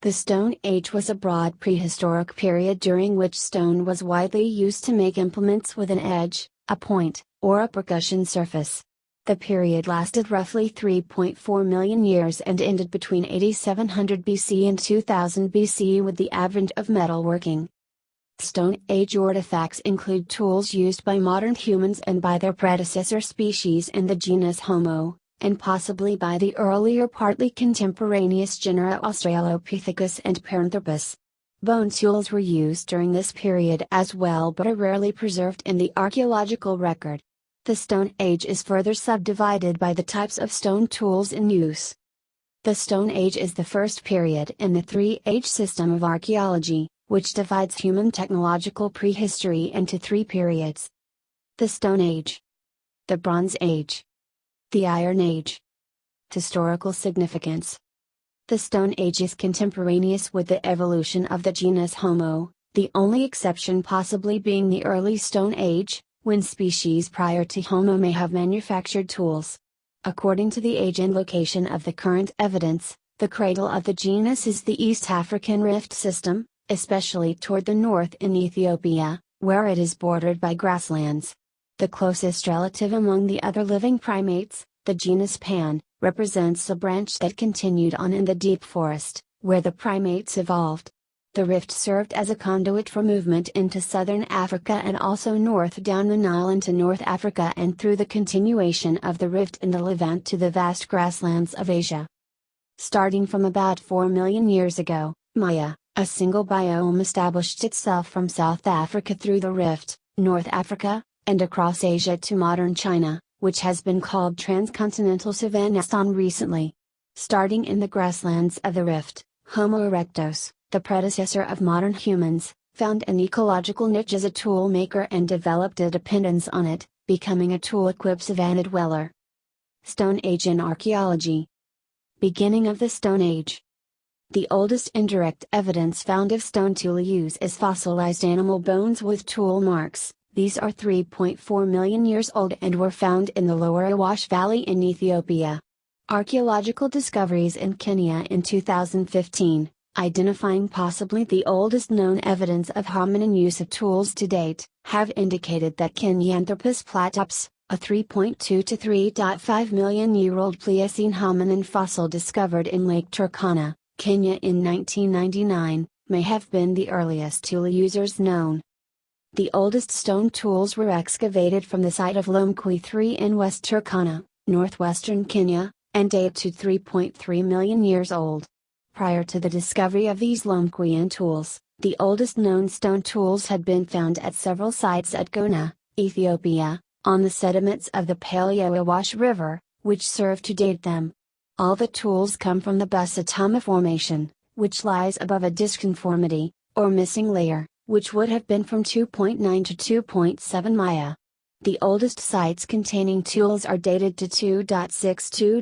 The Stone Age was a broad prehistoric period during which stone was widely used to make implements with an edge, a point, or a percussion surface. The period lasted roughly 3.4 million years and ended between 8700 BC and 2000 BC with the advent of metalworking. Stone Age artifacts include tools used by modern humans and by their predecessor species in the genus Homo, and possibly by the earlier partly contemporaneous genera Australopithecus and Paranthropus. Bone tools were used during this period as well but are rarely preserved in the archaeological record. The Stone Age is further subdivided by the types of stone tools in use. The Stone Age is the first period in the three-age system of archaeology, which divides human technological prehistory into three periods. The Stone Age, the Bronze Age, the Iron Age. Historical significance. The Stone Age is contemporaneous with the evolution of the genus Homo, the only exception possibly being the early Stone Age, when species prior to Homo may have manufactured tools. According to the age and location of the current evidence, the cradle of the genus is the East African Rift System, especially toward the north in Ethiopia, where it is bordered by grasslands. The closest relative among the other living primates, the genus Pan, represents a branch that continued on in the deep forest, where the primates evolved. The rift served as a conduit for movement into southern Africa and also north down the Nile into North Africa and through the continuation of the rift in the Levant to the vast grasslands of Asia. Starting from about 4 million years ago, Maya, a single biome established itself from South Africa through the rift, North Africa, and across Asia to modern China, which has been called transcontinental Savannistan recently. Starting in the grasslands of the rift, Homo erectus, the predecessor of modern humans, found an ecological niche as a tool maker and developed a dependence on it, becoming a tool-equipped savanna dweller. Stone Age in archaeology. Beginning of the Stone Age. The oldest indirect evidence found of stone tool use is fossilized animal bones with tool marks. These are 3.4 million years old and were found in the lower Awash Valley in Ethiopia. Archaeological discoveries in Kenya in 2015, identifying possibly the oldest known evidence of hominin use of tools to date, have indicated that Kenyanthropus platypus, a 3.2 to 3.5 million year old Pliocene hominin fossil discovered in Lake Turkana, Kenya in 1999, may have been the earliest tool users known. The oldest stone tools were excavated from the site of Lomkwi 3 in West Turkana, northwestern Kenya, and date to 3.3 million years old. Prior to the discovery of these Lomkwian tools, the oldest known stone tools had been found at several sites at Gona, Ethiopia, on the sediments of the Paleo-Awash River, which serve to date them. All the tools come from the Busatama Formation, which lies above a disconformity, or missing layer, which would have been from 2.9 to 2.7 Maya. The oldest sites containing tools are dated to 2.6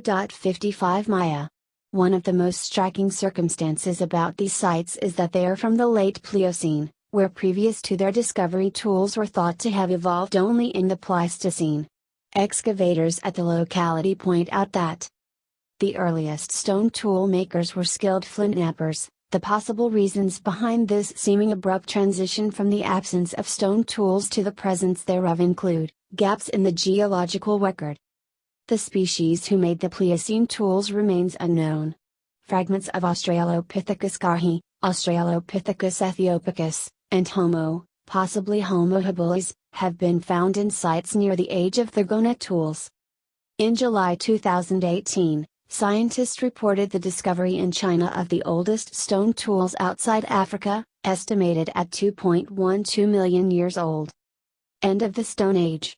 2.55 Maya. One of the most striking circumstances about these sites is that they are from the late Pliocene, where previous to their discovery tools were thought to have evolved only in the Pleistocene. Excavators at the locality point out that the earliest stone tool makers were skilled flint knappers. The possible reasons behind this seeming abrupt transition from the absence of stone tools to the presence thereof include gaps in the geological record. The species who made the Pliocene tools remains unknown. Fragments of Australopithecus garhi, Australopithecus ethiopicus, and Homo, possibly Homo habilis, have been found in sites near the age of the Gona tools. In July 2018, scientists reported the discovery in China of the oldest stone tools outside Africa, estimated at 2.12 million years old. End of the Stone Age.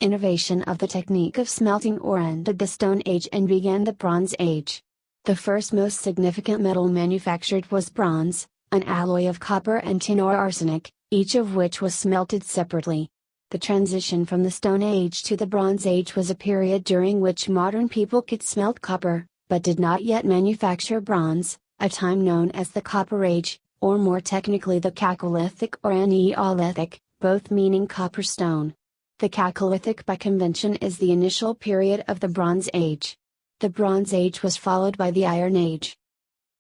Innovation of the technique of smelting ore ended the Stone Age and began the Bronze Age. The first most significant metal manufactured was bronze, an alloy of copper and tin or arsenic, each of which was smelted separately. The transition from the Stone Age to the Bronze Age was a period during which modern people could smelt copper, but did not yet manufacture bronze, a time known as the Copper Age, or more technically the Chalcolithic or Neolithic, both meaning copper stone. The Chalcolithic by convention is the initial period of the Bronze Age. The Bronze Age was followed by the Iron Age.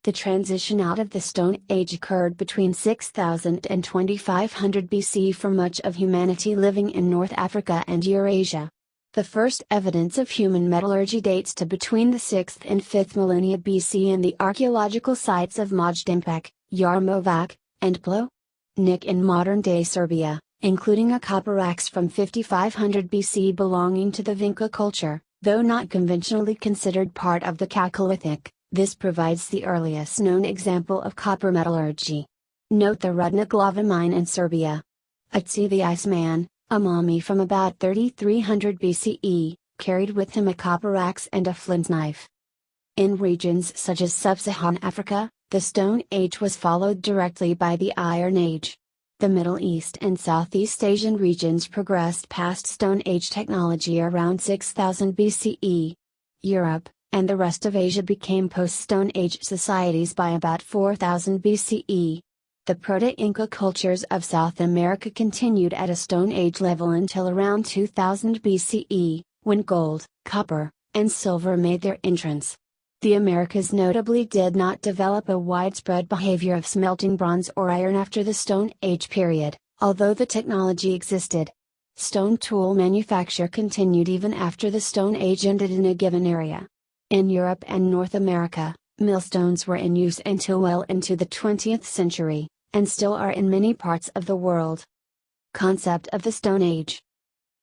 The transition out of the Stone Age occurred between 6000 and 2500 BC for much of humanity living in North Africa and Eurasia. The first evidence of human metallurgy dates to between the 6th and 5th millennia BC in the archaeological sites of Majdanek, Yarmovac, and Plownik in modern-day Serbia, including a copper axe from 5500 BC belonging to the Vinca culture, though not conventionally considered part of the Chalcolithic. This provides the earliest known example of copper metallurgy. Note the Rudnik lava mine in Serbia. Atsi the Iceman, a mummy from about 3300 BCE, carried with him a copper axe and a flint knife. In regions such as sub-Saharan Africa, the Stone Age was followed directly by the Iron Age. The Middle East and Southeast Asian regions progressed past Stone Age technology around 6000 BCE. Europe, and the rest of Asia became post-Stone Age societies by about 4000 BCE. The Proto-Inca cultures of South America continued at a Stone Age level until around 2000 BCE, when gold, copper, and silver made their entrance. The Americas notably did not develop a widespread behavior of smelting bronze or iron after the Stone Age period, although the technology existed. Stone tool manufacture continued even after the Stone Age ended in a given area. In Europe and North America, millstones were in use until well into the 20th century, and still are in many parts of the world. Concept of the Stone Age.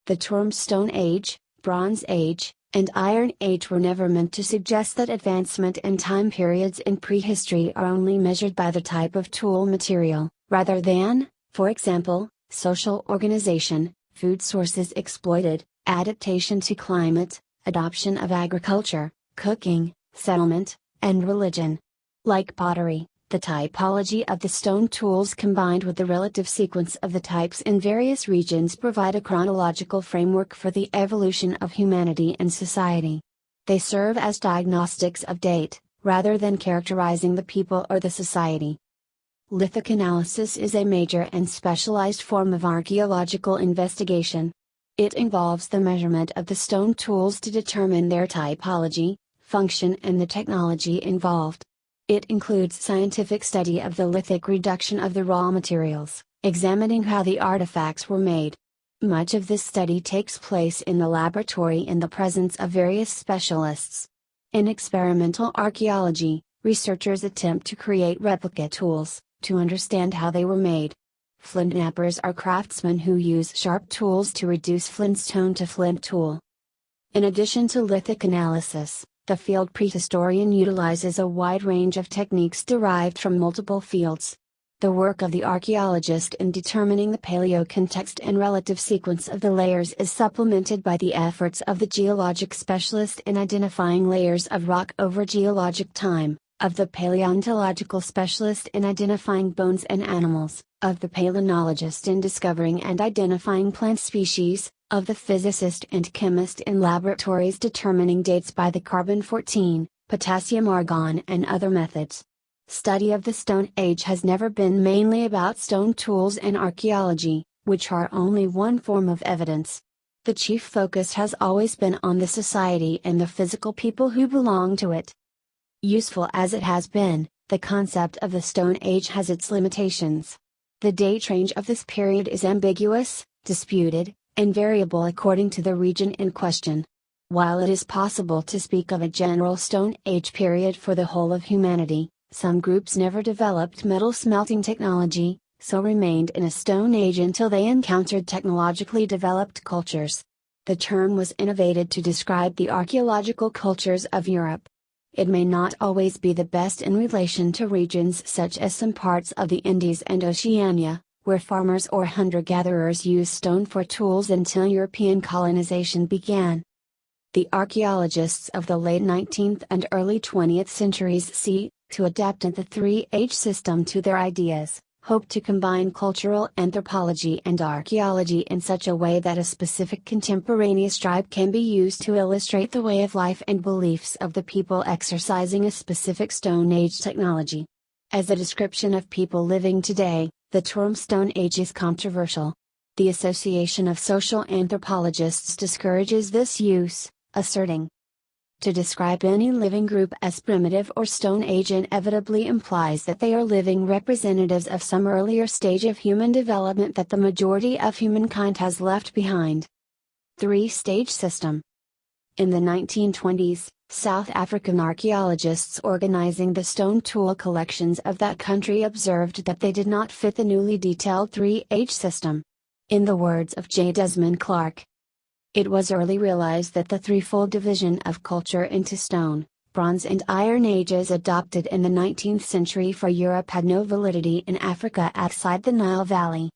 The terms Stone Age, Bronze Age, and Iron Age were never meant to suggest that advancement in time periods in prehistory are only measured by the type of tool material, rather than, for example, social organization, food sources exploited, adaptation to climate, adoption of agriculture, cooking, settlement, and religion. Like pottery, the typology of the stone tools combined with the relative sequence of the types in various regions provide a chronological framework for the evolution of humanity and society. They serve as diagnostics of date, rather than characterizing the people or the society. Lithic analysis is a major and specialized form of archaeological investigation. It involves the measurement of the stone tools to determine their typology, function, and the technology involved. It includes scientific study of the lithic reduction of the raw materials, examining how the artifacts were made. Much of this study takes place in the laboratory in the presence of various specialists. In experimental archaeology, researchers attempt to create replica tools, to understand how they were made. Flint knappers are craftsmen who use sharp tools to reduce flintstone to flint tool. In addition to lithic analysis, the field prehistorian utilizes a wide range of techniques derived from multiple fields. The work of the archaeologist in determining the paleocontext and relative sequence of the layers is supplemented by the efforts of the geologic specialist in identifying layers of rock over geologic time, of the paleontological specialist in identifying bones and animals, of the palynologist in discovering and identifying plant species, of the physicist and chemist in laboratories determining dates by the carbon-14, potassium argon, and other methods. Study of the Stone Age has never been mainly about stone tools and archaeology, which are only one form of evidence. The chief focus has always been on the society and the physical people who belong to it. Useful as it has been, the concept of the Stone Age has its limitations. The date range of this period is ambiguous, disputed, and variable according to the region in question. While it is possible to speak of a general Stone Age period for the whole of humanity, some groups never developed metal smelting technology, so remained in a Stone Age until they encountered technologically developed cultures. The term was innovated to describe the archaeological cultures of Europe. It may not always be the best in relation to regions such as some parts of the Indies and Oceania, where farmers or hunter-gatherers used stone for tools until European colonization began. The archaeologists of the late 19th and early 20th centuries see, to adapt the three-age system to their ideas, hope to combine cultural anthropology and archaeology in such a way that a specific contemporaneous tribe can be used to illustrate the way of life and beliefs of the people exercising a specific Stone Age technology. As a description of people living today, the term Stone Age is controversial. The Association of Social Anthropologists discourages this use, asserting To describe any living group as primitive or Stone Age inevitably implies that they are living representatives of some earlier stage of human development that the majority of humankind has left behind. Three-stage system. In the 1920s, South African archaeologists organizing the stone tool collections of that country observed that they did not fit the newly detailed three-age system. In the words of J. Desmond Clark, it was early realized that the threefold division of culture into Stone, Bronze and Iron Ages adopted in the 19th century for Europe had no validity in Africa outside the Nile Valley.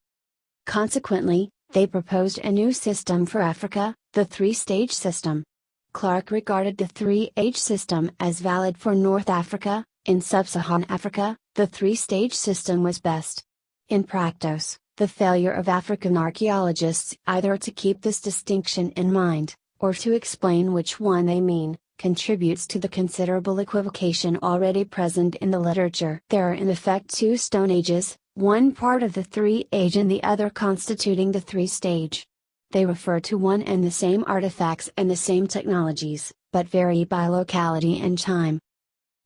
Consequently, they proposed a new system for Africa, the three-stage system. Clark regarded the three-age system as valid for North Africa. In sub-Saharan Africa, the three-stage system was best. In practice, the failure of African archaeologists either to keep this distinction in mind, or to explain which one they mean, contributes to the considerable equivocation already present in the literature. There are in effect two Stone Ages, one part of the three-age and the other constituting the three-stage. They refer to one and the same artifacts and the same technologies, but vary by locality and time.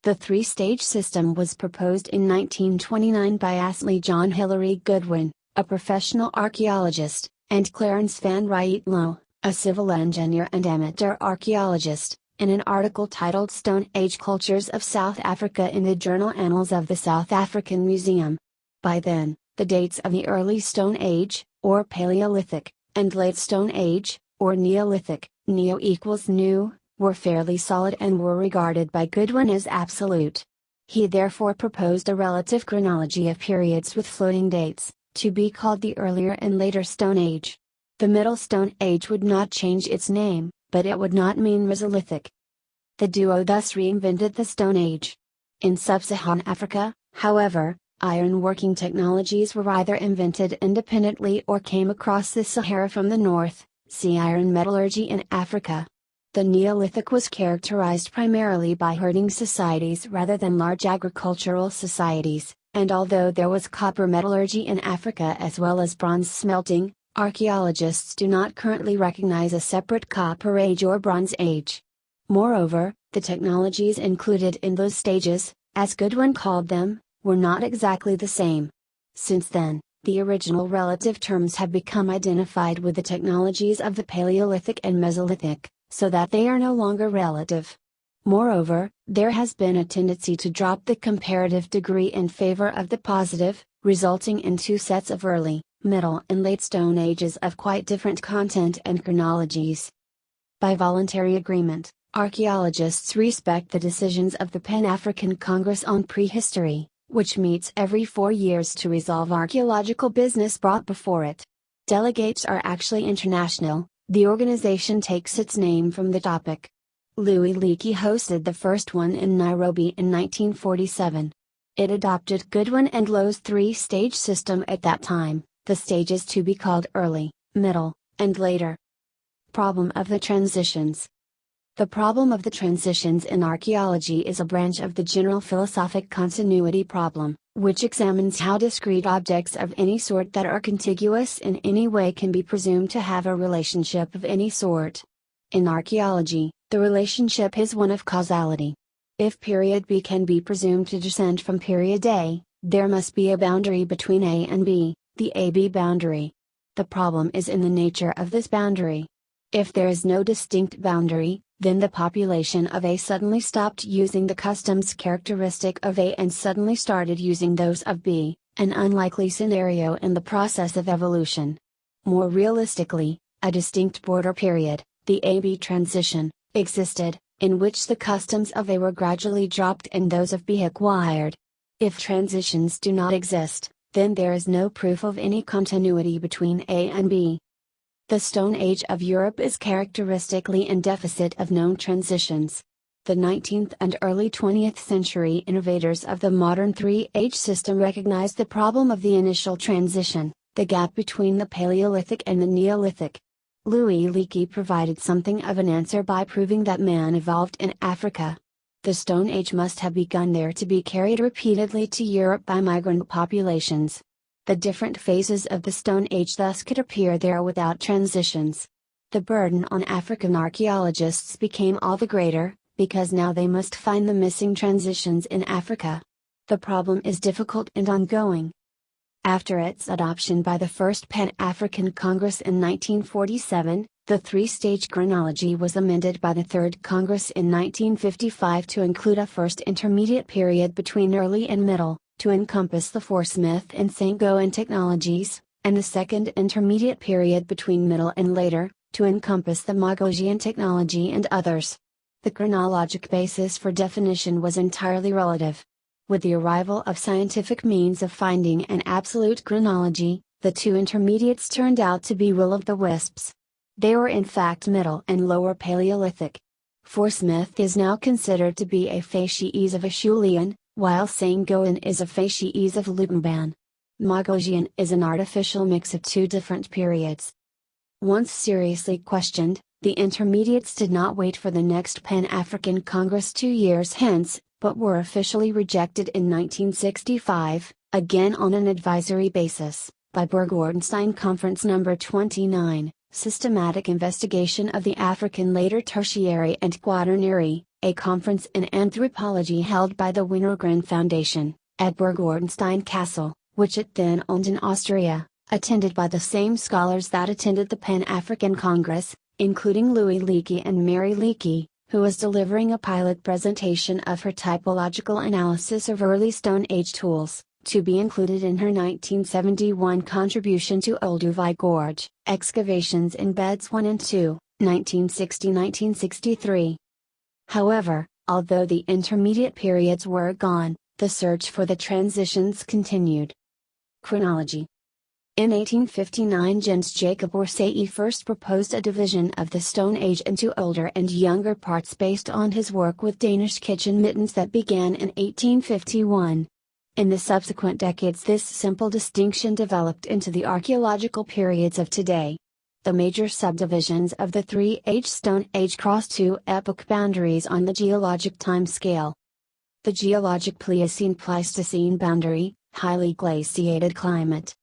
The three-stage system was proposed in 1929 by Astley John Hilary Goodwin, a professional archaeologist, and Clarence Van Ruytlow, a civil engineer and amateur archaeologist, in an article titled Stone Age Cultures of South Africa in the journal Annals of the South African Museum. By then, the dates of the early Stone Age, or Paleolithic, and late Stone Age, or Neolithic, Neo equals new, were fairly solid and were regarded by Goodwin as absolute. He therefore proposed a relative chronology of periods with floating dates, to be called the earlier and later Stone Age. The Middle Stone Age would not change its name, but it would not mean Mesolithic. The duo thus reinvented the Stone Age. In sub-Saharan Africa, however, iron-working technologies were either invented independently or came across the Sahara from the north. See iron metallurgy in Africa. The Neolithic was characterized primarily by herding societies rather than large agricultural societies, and although there was copper metallurgy in Africa as well as bronze smelting, archaeologists do not currently recognize a separate Copper Age or Bronze Age. Moreover, the technologies included in those stages, as Goodwin called them, were not exactly the same. Since then, the original relative terms have become identified with the technologies of the Paleolithic and Mesolithic, so that they are no longer relative. Moreover, there has been a tendency to drop the comparative degree in favor of the positive, resulting in two sets of early, middle and late Stone Ages of quite different content and chronologies. By voluntary agreement, archaeologists respect the decisions of the Pan-African Congress on Prehistory, which meets every 4 years to resolve archaeological business brought before it. Delegates are actually international. The organization takes its name from the topic. Louis Leakey hosted the first one in Nairobi in 1947. It adopted Goodwin and Lowe's three-stage system at that time, the stages to be called early, middle, and later. Problem of the transitions. The problem of the transitions in archaeology is a branch of the general philosophic continuity problem, which examines how discrete objects of any sort that are contiguous in any way can be presumed to have a relationship of any sort. In archaeology, the relationship is one of causality. If period B can be presumed to descend from period A, there must be a boundary between A and B, the AB boundary. The problem is in the nature of this boundary. If there is no distinct boundary, then the population of A suddenly stopped using the customs characteristic of A and suddenly started using those of B, an unlikely scenario in the process of evolution. More realistically, a distinct border period, the AB transition, existed, in which the customs of A were gradually dropped and those of B acquired. If transitions do not exist, then there is no proof of any continuity between A and B. The Stone Age of Europe is characteristically in deficit of known transitions. The 19th and early 20th century innovators of the modern three-age system recognized the problem of the initial transition, the gap between the Paleolithic and the Neolithic. Louis Leakey provided something of an answer by proving that man evolved in Africa. The Stone Age must have begun there to be carried repeatedly to Europe by migrant populations. The different phases of the Stone Age thus could appear there without transitions. The burden on African archaeologists became all the greater, because now they must find the missing transitions in Africa. The problem is difficult and ongoing. After its adoption by the First Pan-African Congress in 1947, the three-stage chronology was amended by the Third Congress in 1955 to include a first intermediate period between early and middle, to encompass the Smith and Sengoan technologies, and the second intermediate period between middle and later, to encompass the Magosian technology and others. The chronologic basis for definition was entirely relative. With the arrival of scientific means of finding an absolute chronology, the two intermediates turned out to be will-o'-the-wisps. They were in fact Middle and Lower Paleolithic. Smith is now considered to be a facies of Acheulean, while Sengoan is a facies of Lutumban. Magosian is an artificial mix of two different periods. Once seriously questioned, the intermediates did not wait for the next Pan-African Congress 2 years hence, but were officially rejected in 1965, again on an advisory basis, by Berg-Ordenstein Conference No. 29, Systematic Investigation of the African Later Tertiary and Quaternary, a conference in anthropology held by the Wintergren Foundation, at Berg-Ordenstein Castle, which it then owned in Austria, attended by the same scholars that attended the Pan-African Congress, including Louis Leakey and Mary Leakey, who was delivering a pilot presentation of her typological analysis of early Stone Age tools, to be included in her 1971 contribution to Olduvai Gorge, Excavations in Beds 1 and 2, 1960-1963. However, although the intermediate periods were gone, the search for the transitions continued. Chronology. In 1859 Jens Jacob Orsay first proposed a division of the Stone Age into older and younger parts based on his work with Danish kitchen mittens that began in 1851. In the subsequent decades this simple distinction developed into the archaeological periods of today. The major subdivisions of the Three-Age Stone Age cross two epoch boundaries on the geologic time scale. The geologic Pliocene-Pleistocene boundary, highly glaciated climate.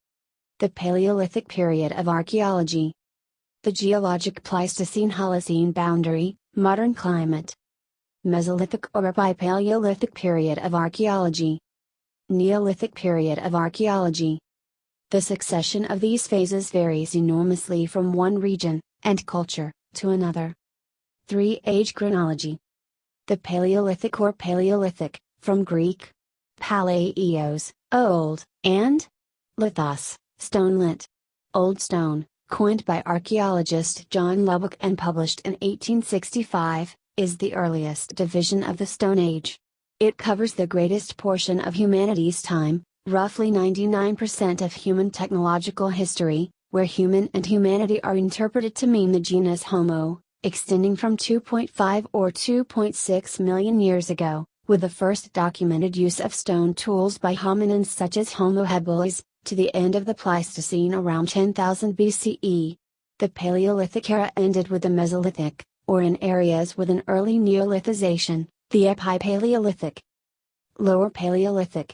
The Paleolithic period of archaeology. The geologic Pleistocene-Holocene boundary, modern climate. Mesolithic or Epipaleolithic period of archaeology. Neolithic period of archaeology. The succession of these phases varies enormously from one region, and culture, to another. Three-age chronology. The Paleolithic or Paleolithic, from Greek. Palaios, old, and lithos, stonelit. Old Stone, coined by archaeologist John Lubbock and published in 1865, is the earliest division of the Stone Age. It covers the greatest portion of humanity's time, roughly 99% of human technological history, where human and humanity are interpreted to mean the genus Homo, extending from 2.5 or 2.6 million years ago, with the first documented use of stone tools by hominins such as Homo habilis, to the end of the Pleistocene around 10,000 BCE. The Paleolithic era ended with the Mesolithic, or in areas with an early Neolithization, the Epipaleolithic. Lower Paleolithic.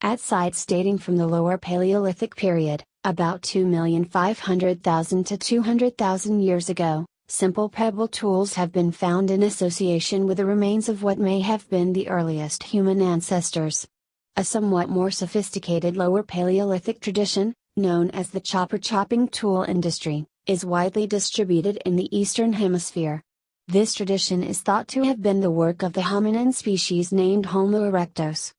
At sites dating from the Lower Paleolithic period, about 2,500,000 to 200,000 years ago, simple pebble tools have been found in association with the remains of what may have been the earliest human ancestors. A somewhat more sophisticated Lower Paleolithic tradition, known as the chopper-chopping tool industry, is widely distributed in the Eastern Hemisphere. This tradition is thought to have been the work of the hominin species named Homo erectus.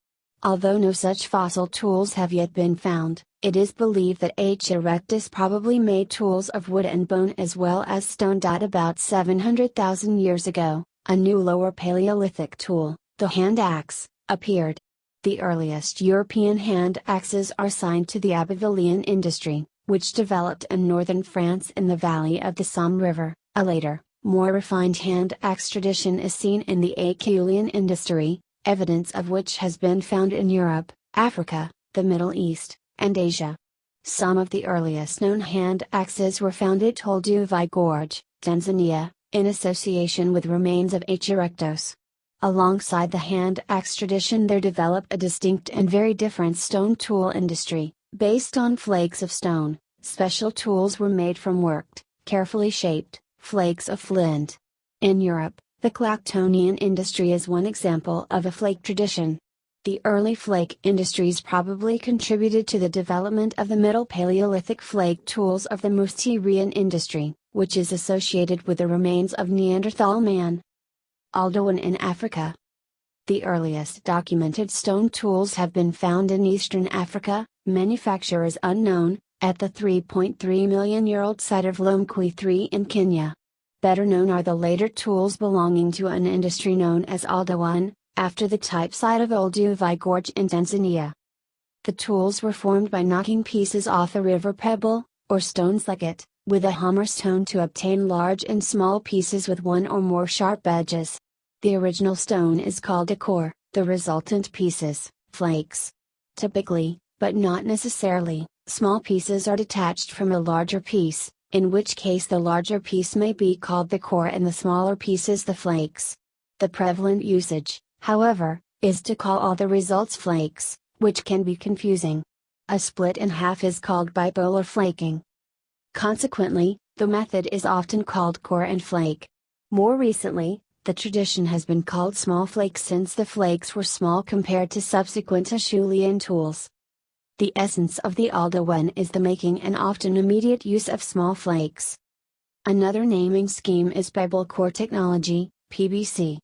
Although no such fossil tools have yet been found, it is believed that H. erectus probably made tools of wood and bone as well as stone. About 700,000 years ago, a new Lower Paleolithic tool, the hand axe, appeared. The earliest European hand axes are assigned to the Abbevillean industry, which developed in northern France in the valley of the Somme River. A later, more refined hand axe tradition is seen in the Acheulean industry, evidence of which has been found in Europe, Africa, the Middle East, and Asia. Some of the earliest known hand axes were found at Olduvai Gorge, Tanzania, in association with remains of H. erectus. Alongside the hand axe tradition there developed a distinct and very different stone tool industry, based on flakes of stone. Special tools were made from worked, carefully shaped, flakes of flint. In Europe, The Clactonian industry is one example of a flake tradition. The early flake industries probably contributed to the development of the Middle Paleolithic flake tools of the Mousterian industry, which is associated with the remains of Neanderthal man. Aldoan in Africa. The earliest documented stone tools have been found in eastern Africa, manufacture is unknown, at the 3.3 million-year-old site of Lomkwi 3 in Kenya. Better known are the later tools belonging to an industry known as Aldoan, after the type site of Olduvai Gorge in Tanzania. The tools were formed by knocking pieces off a river pebble, or stones like it, with a hammer stone to obtain large and small pieces with one or more sharp edges. The original stone is called a core, the resultant pieces, flakes. Typically, but not necessarily, small pieces are detached from a larger piece, in which case the larger piece may be called the core and the smaller pieces the flakes. The prevalent usage, however, is to call all the results flakes, which can be confusing. A split in half is called bipolar flaking. Consequently, the method is often called core and flake. More recently, the tradition has been called small flakes since the flakes were small compared to subsequent Acheulean tools. The essence of the Aldoan is the making and often immediate use of small flakes. Another naming scheme is pebble core technology, PBC.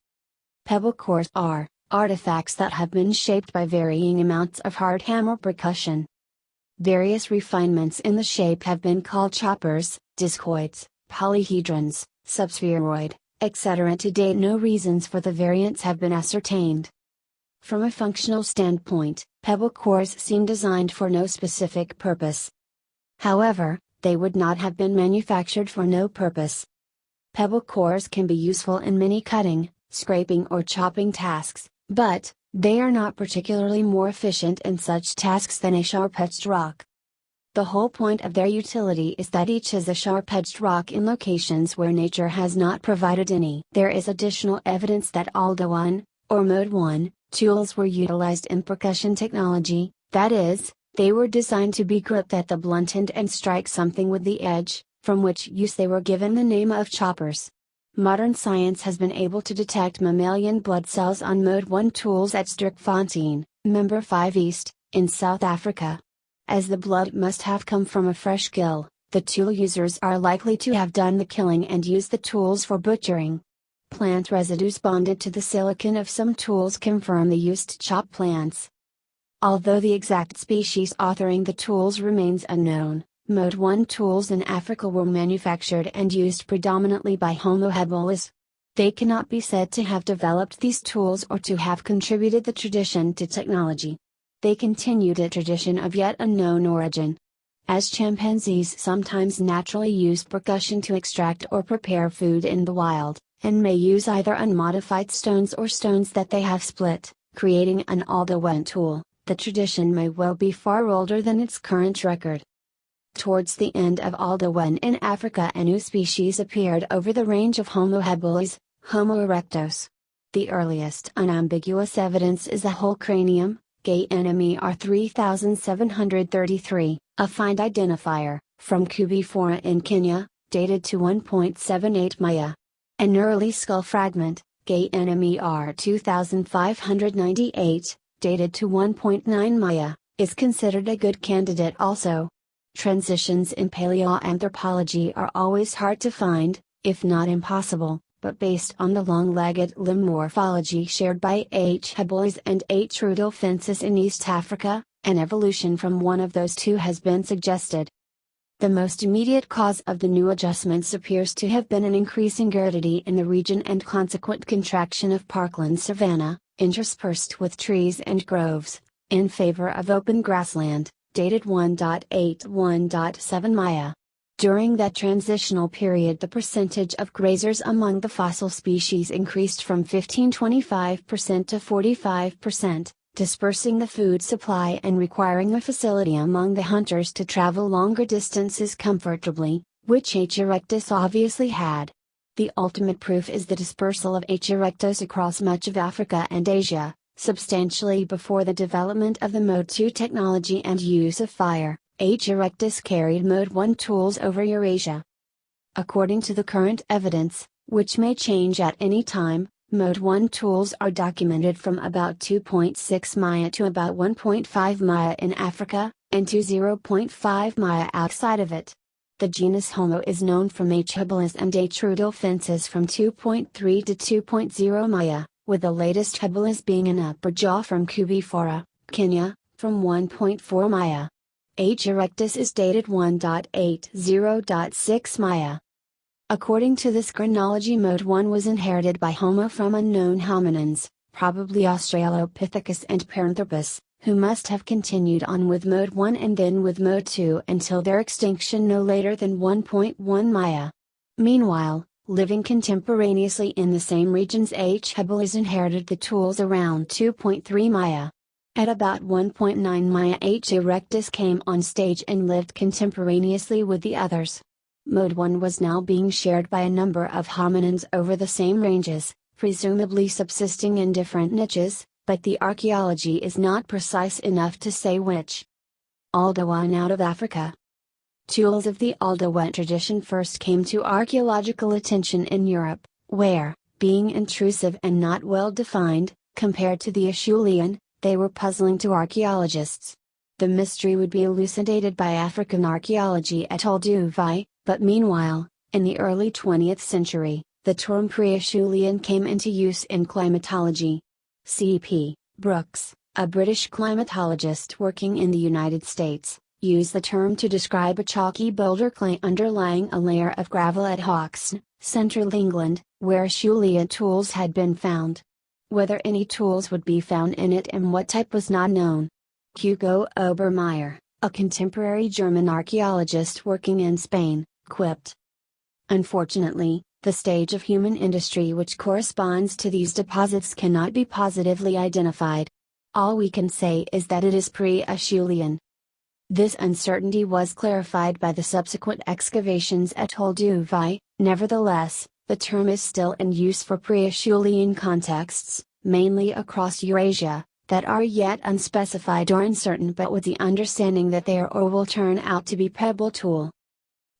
Pebble cores are artifacts that have been shaped by varying amounts of hard hammer percussion. Various refinements in the shape have been called choppers, discoids, polyhedrons, subspheroid, etc. To date, no reasons for the variants have been ascertained. From a functional standpoint, pebble cores seem designed for no specific purpose. However, they would not have been manufactured for no purpose. Pebble cores can be useful in many cutting, scraping or chopping tasks, but they are not particularly more efficient in such tasks than a sharp-edged rock. The whole point of their utility is that each is a sharp-edged rock in locations where nature has not provided any. There is additional evidence that Aldoan, or Mode 1, tools were utilized in percussion technology, that is, they were designed to be gripped at the blunt end and strike something with the edge, from which use they were given the name of choppers. Modern science has been able to detect mammalian blood cells on Mode 1 tools at Sterkfontein, Member 5 East, in South Africa. As the blood must have come from a fresh kill, the tool users are likely to have done the killing and used the tools for butchering. Plant residues bonded to the silicon of some tools confirm the use to chop plants. Although the exact species authoring the tools remains unknown, Mode 1 tools in Africa were manufactured and used predominantly by Homo habilis. They cannot be said to have developed these tools or to have contributed the tradition to technology. They continued a tradition of yet unknown origin. As chimpanzees sometimes naturally use percussion to extract or prepare food in the wild, and may use either unmodified stones or stones that they have split, creating an Aldoan tool, the tradition may well be far older than its current record. Towards the end of Aldoan in Africa, a new species appeared over the range of Homo habilis, Homo erectus. The earliest unambiguous evidence is a whole cranium, GNMER 3733, a find identifier, from Kubifora in Kenya, dated to 1.78 Maya. An early skull fragment, GNMER 2598, dated to 1.9 Maya, is considered a good candidate also. Transitions in paleoanthropology are always hard to find, if not impossible, but based on the long-legged limb morphology shared by H. habilis and H. rudolfensis in East Africa, an evolution from one of those two has been suggested. The most immediate cause of the new adjustments appears to have been an increase in aridity in the region and consequent contraction of parkland savanna, interspersed with trees and groves, in favor of open grassland, dated 1.8-1.7 Maya. During that transitional period, the percentage of grazers among the fossil species increased from 15-25% to 45%. Dispersing the food supply and requiring a facility among the hunters to travel longer distances comfortably, which H. erectus obviously had. The ultimate proof is the dispersal of H. erectus across much of Africa and Asia, substantially before the development of the Mode 2 technology and use of fire. H. erectus carried Mode 1 tools over Eurasia. According to the current evidence, which may change at any time. Mode 1 tools are documented from about 2.6 Maya to about 1.5 Maya in Africa, and to 0.5 Maya outside of it. The genus Homo is known from H. habilis and H. rudolfensis from 2.3 to 2.0 Maya, with the latest habilis being an upper jaw from Kubifora, Kenya, from 1.4 Maya. H. erectus is dated 1.80.6 Maya. According to this chronology, Mode 1 was inherited by Homo from unknown hominins, probably Australopithecus and Paranthropus, who must have continued on with Mode 1 and then with Mode 2 until their extinction no later than 1.1 Maya. Meanwhile, living contemporaneously in the same regions, H. habilis inherited the tools around 2.3 Maya. At about 1.9 Maya, H. erectus came on stage and lived contemporaneously with the others. Mode 1 was now being shared by a number of hominins over the same ranges, presumably subsisting in different niches, but the archaeology is not precise enough to say which. Aldewan out of Africa. Tools of the Aldewan tradition first came to archaeological attention in Europe, where, being intrusive and not well defined, compared to the Acheulean, they were puzzling to archaeologists. The mystery would be elucidated by African archaeology at Olduvai, but meanwhile, in the early 20th century, the term pre-Acheulean came into use in climatology. C.P. Brooks, a British climatologist working in the United States, used the term to describe a chalky boulder clay underlying a layer of gravel at Hawkston, central England, where Acheulean tools had been found. Whether any tools would be found in it and what type was not known. Hugo Obermeier, a contemporary German archaeologist working in Spain, quipped. Unfortunately, the stage of human industry which corresponds to these deposits cannot be positively identified. All we can say is that it is pre-Acheulean. This uncertainty was clarified by the subsequent excavations at Olduvai. Nevertheless, the term is still in use for pre-Acheulean contexts, mainly across Eurasia, that are yet unspecified or uncertain, but with the understanding that they are or will turn out to be pebble tool.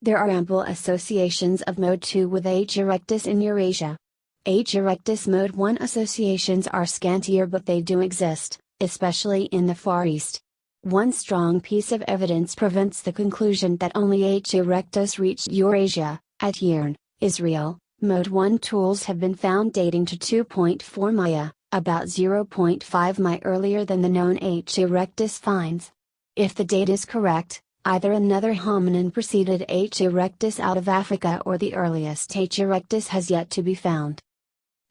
There are ample associations of Mode 2 with H. erectus in Eurasia. H. erectus Mode 1 associations are scantier, but they do exist, especially in the Far East. One strong piece of evidence prevents the conclusion that only H. erectus reached Eurasia. At Yern, Israel, Mode 1 tools have been found dating to 2.4 Maya, about 0.5 Maya earlier than the known H. erectus finds. If the date is correct, either another hominin preceded H. erectus out of Africa or the earliest H. erectus has yet to be found.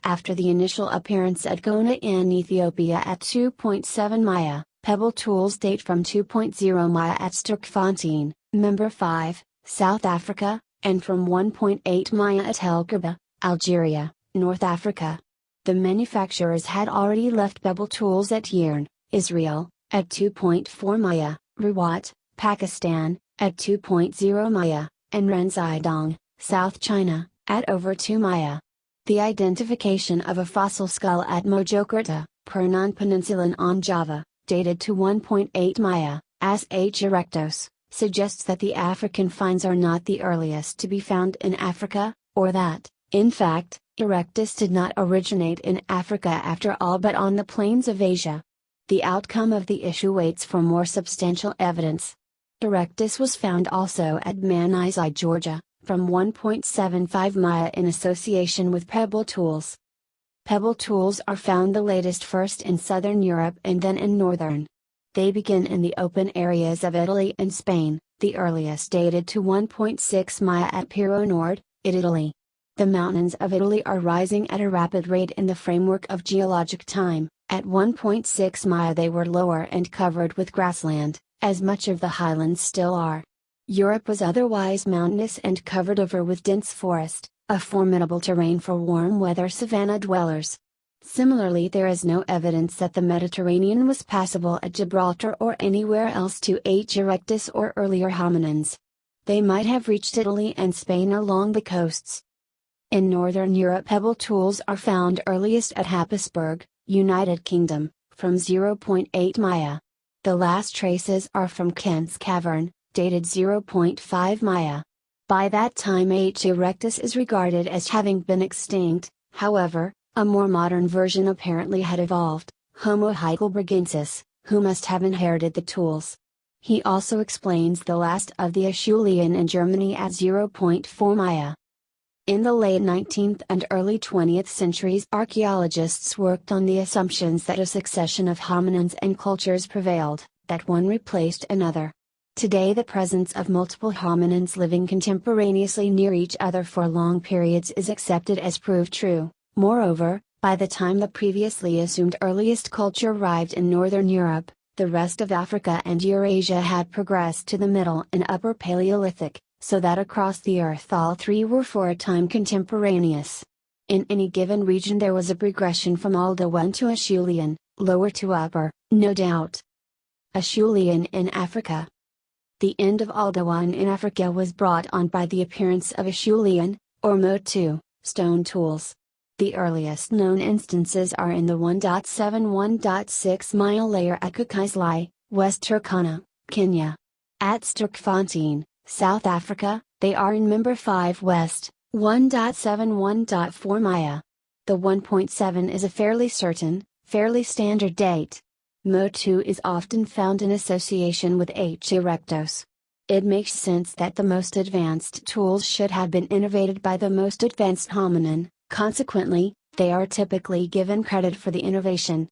After the initial appearance at Gona in Ethiopia at 2.7 Maya, pebble tools date from 2.0 Maya at Sterkfontein, Member 5, South Africa, and from 1.8 Maya at Helgerba, Algeria, North Africa. The manufacturers had already left pebble tools at Yern, Israel, at 2.4 Maya, Rawat, Pakistan, at 2.0 Maya, and Ranzidong, South China, at over 2 Maya. The identification of a fossil skull at Mojokerto, Pernan Peninsula on Java, dated to 1.8 Maya, as H. erectus, suggests that the African finds are not the earliest to be found in Africa, or that, in fact, erectus did not originate in Africa after all but on the plains of Asia. The outcome of the issue waits for more substantial evidence. Erectus was found also at Manizai, Georgia, from 1.75 Maya in association with pebble tools. Pebble tools are found the latest first in southern Europe and then in northern. They begin in the open areas of Italy and Spain, the earliest dated to 1.6 Maya at Pirro Nord, Italy. The mountains of Italy are rising at a rapid rate in the framework of geologic time. At 1.6 Maya they were lower and covered with grassland, as much of the highlands still are. Europe was otherwise mountainous and covered over with dense forest, a formidable terrain for warm weather savanna dwellers. Similarly, there is no evidence that the Mediterranean was passable at Gibraltar or anywhere else to H. erectus or earlier hominins. They might have reached Italy and Spain along the coasts. In northern Europe, pebble tools are found earliest at Happisburg, United Kingdom, from 0.8 Maya. The last traces are from Kent's Cavern, dated 0.5 Maya. By that time H. erectus is regarded as having been extinct. However, a more modern version apparently had evolved, Homo heidelbergensis, who must have inherited the tools. He also explains the last of the Acheulean in Germany at 0.4 Maya. In the late 19th and early 20th centuries, archaeologists worked on the assumptions that a succession of hominins and cultures prevailed, that one replaced another. Today, the presence of multiple hominins living contemporaneously near each other for long periods is accepted as proved true. Moreover, by the time the previously assumed earliest culture arrived in northern Europe, the rest of Africa and Eurasia had progressed to the Middle and Upper Paleolithic, so that across the Earth all three were for a time contemporaneous. In any given region there was a progression from Aldoan to Acheulean, lower to upper, no doubt. Acheulean in Africa. The end of Aldoan in Africa was brought on by the appearance of Acheulean, or Motu, stone tools. The earliest known instances are in the 1.7-1.6 mile layer at Kukaisli, West Turkana, Kenya. At Sterkfontein, South Africa, they are in Member 5 West, 1.7-1.4 Maya. The 1.7 is a fairly certain, fairly standard date. Motu is often found in association with H. erectus. It makes sense that the most advanced tools should have been innovated by the most advanced hominin, consequently, they are typically given credit for the innovation.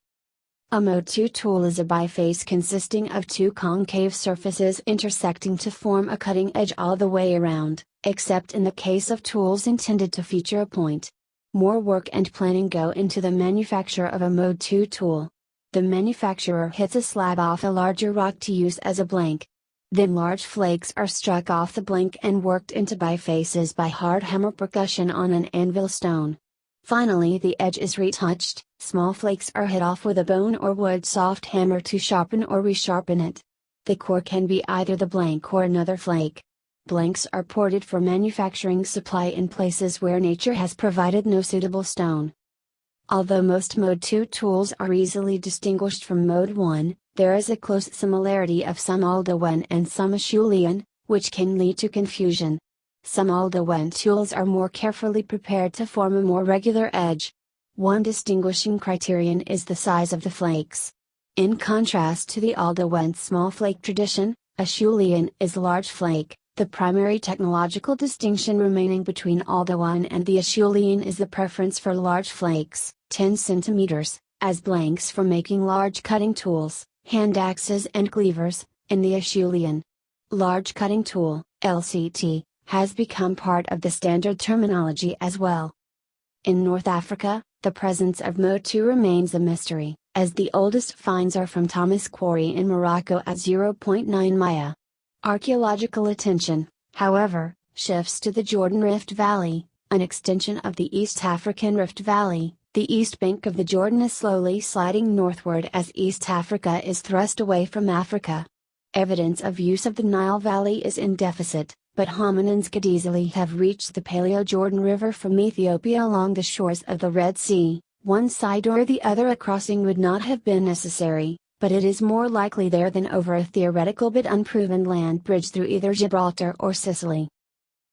A Motu tool is a biface consisting of two concave surfaces intersecting to form a cutting edge all the way around, except in the case of tools intended to feature a point. More work and planning go into the manufacture of a Motu tool. The manufacturer hits a slab off a larger rock to use as a blank. Then large flakes are struck off the blank and worked into bifaces by hard hammer percussion on an anvil stone. Finally the edge is retouched, small flakes are hit off with a bone or wood soft hammer to sharpen or resharpen it. The core can be either the blank or another flake. Blanks are ported for manufacturing supply in places where nature has provided no suitable stone. Although most Mode 2 tools are easily distinguished from Mode 1, there is a close similarity of some Aldoan and some Acheulean, which can lead to confusion. Some Aldoan tools are more carefully prepared to form a more regular edge. One distinguishing criterion is the size of the flakes. In contrast to the Aldoan small flake tradition, Acheulean is large flake. The primary technological distinction remaining between Aldoan and the Acheulean is the preference for large flakes, 10 cm, as blanks for making large cutting tools, hand axes and cleavers, in the Acheulean. Large cutting tool, LCT, has become part of the standard terminology as well. In North Africa, the presence of Motu remains a mystery, as the oldest finds are from Thomas Quarry in Morocco at 0.9 Maya. Archaeological attention, however, shifts to the Jordan Rift Valley, an extension of the East African Rift Valley. The east bank of the Jordan is slowly sliding northward as East Africa is thrust away from Africa. Evidence of use of the Nile Valley is in deficit, but hominins could easily have reached the Paleo-Jordan River from Ethiopia along the shores of the Red Sea. One side or the other a crossing would not have been necessary, but it is more likely there than over a theoretical but unproven land bridge through either Gibraltar or Sicily.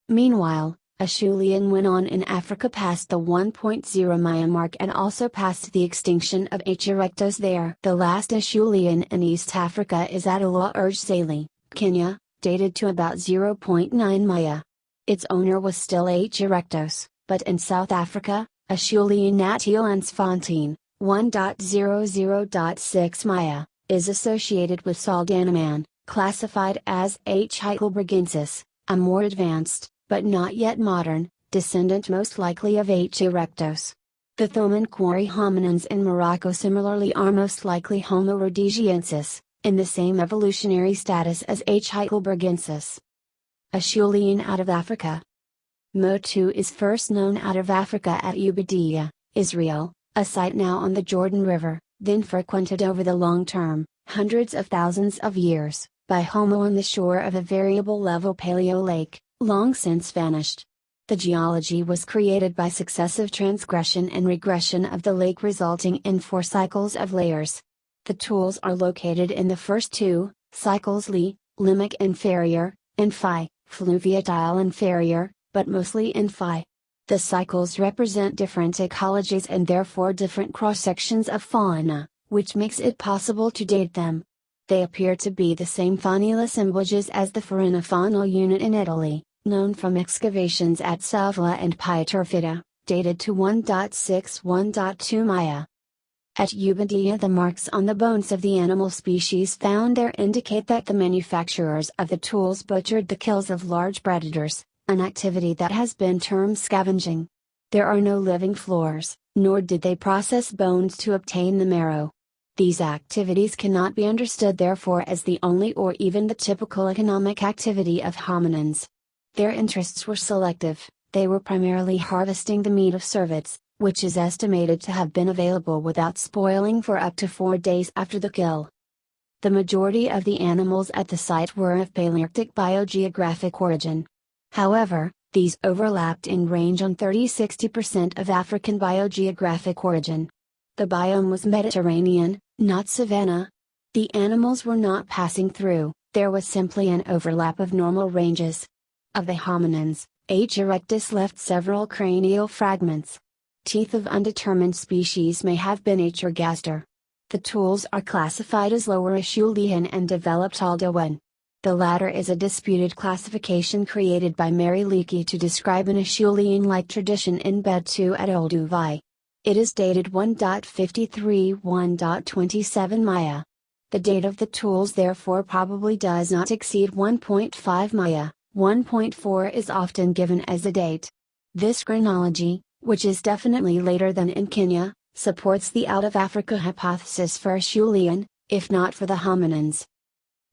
Meanwhile, Acheulean went on in Africa past the 1.0 Maya mark and also past the extinction of H. erectus there. The last Acheulean in East Africa is at Ulursali, Kenya, dated to about 0.9 Maya. Its owner was still H. erectus, but in South Africa, Acheulean at Elansfontein, 1.00.6 Maya, is associated with Saldanaman, classified as H. heidelbergensis, a more advanced, but not yet modern, descendant most likely of H. erectus. The Thoman Quarry hominins in Morocco similarly are most likely Homo rhodesiensis, in the same evolutionary status as H. heidelbergensis. Acheulean out of Africa. Motu is first known out of Africa at Ubadia, Israel, a site now on the Jordan River, then frequented over the long term, hundreds of thousands of years, by Homo on the shore of a variable level paleo lake, long since vanished. The geology was created by successive transgression and regression of the lake resulting in 4 cycles of layers. The tools are located in the first 2, cycles Li, Limerick inferior, and Phi, fluviatile inferior, but mostly infi. The cycles represent different ecologies and therefore different cross-sections of fauna, which makes it possible to date them. They appear to be the same faunal assemblages as the Farina-faunal unit in Italy, known from excavations at Savla and Pietrafida, dated to 1.6-1.2 Maya. At Ubadia, the marks on the bones of the animal species found there indicate that the manufacturers of the tools butchered the kills of large predators, an activity that has been termed scavenging. There are no living floors, nor did they process bones to obtain the marrow. These activities cannot be understood therefore as the only or even the typical economic activity of hominins. Their interests were selective, they were primarily harvesting the meat of cervets, which is estimated to have been available without spoiling for up to 4 days after the kill. The majority of the animals at the site were of Palearctic biogeographic origin. However, these overlapped in range on 30–60% of African biogeographic origin. The biome was Mediterranean, not savanna. The animals were not passing through, there was simply an overlap of normal ranges. Of the hominins, H. erectus left several cranial fragments. Teeth of undetermined species may have been H. ergaster. The tools are classified as Lower Acheulean and developed Aldoan. The latter is a disputed classification created by Mary Leakey to describe an Acheulean-like tradition in Bed 2 at Olduvai. It is dated 1.53–1.27 Maya. The date of the tools therefore probably does not exceed 1.5 Maya, 1.4 is often given as a date. This chronology, which is definitely later than in Kenya, supports the out-of-Africa hypothesis for Acheulean, if not for the hominins.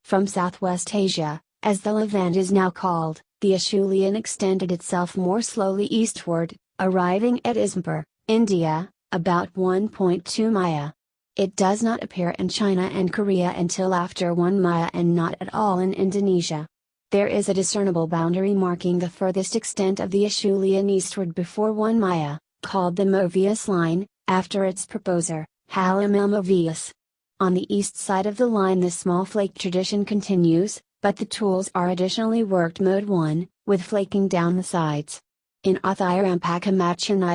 From Southwest Asia, as the Levant is now called, the Acheulean extended itself more slowly eastward, arriving at Izmir, India, about 1.2 Maya. It does not appear in China and Korea until after 1 Maya and not at all in Indonesia. There is a discernible boundary marking the furthest extent of the Acheulean eastward before 1 Maya, called the Movius line, after its proposer, Halim el-Movius. On the east side of the line the small flake tradition continues, but the tools are additionally worked mode 1, with flaking down the sides. In Othirampaka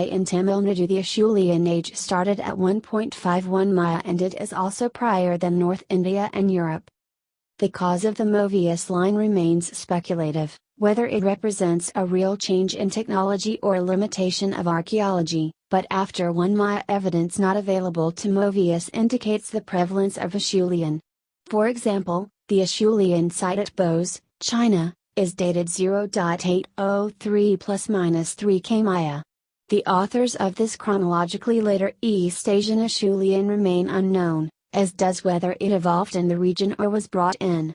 in Tamil Nadu the Acheulean age started at 1.51 Maya and it is also prior than North India and Europe. The cause of the Movius line remains speculative, whether it represents a real change in technology or a limitation of archaeology, but after 1 Maya evidence not available to Movius indicates the prevalence of Acheulean. For example, the Acheulean site at Bose, China, is dated 0.803 ± 3 K Maya. The authors of this chronologically later East Asian Acheulean remain unknown, as does whether it evolved in the region or was brought in.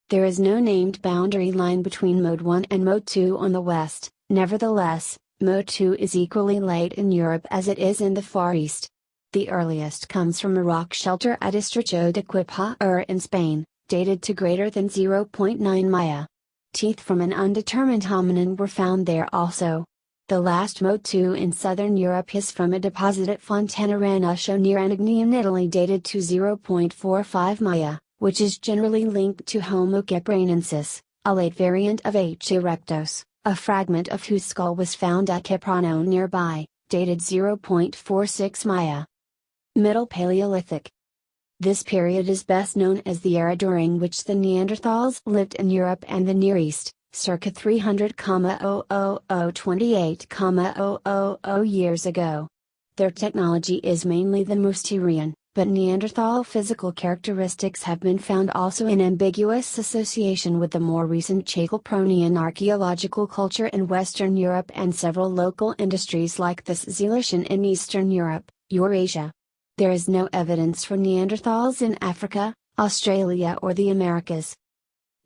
There is no named boundary line between Mode 1 and Mode 2 on the west, nevertheless, Mode 2 is equally late in Europe as it is in the Far East. The earliest comes from a rock shelter at Estrecho de Quipaur in Spain, dated to greater than 0.9 Maya. Teeth from an undetermined hominin were found there also. The last Mode 2 in southern Europe is from a deposit at Fontanaranuscio near Anagni in Italy dated to 0.45 Maya, which is generally linked to Homo capranensis, a late variant of H. erectus, a fragment of whose skull was found at Caprano nearby, dated 0.46 Maya. Middle Paleolithic. This period is best known as the era during which the Neanderthals lived in Europe and the Near East, circa 300,028,000 years ago. Their technology is mainly the Mousterian, but Neanderthal physical characteristics have been found also in ambiguous association with the more recent Chalcopronian archaeological culture in Western Europe and several local industries like the Silesian in Eastern Europe, Eurasia. There is no evidence for Neanderthals in Africa, Australia or the Americas.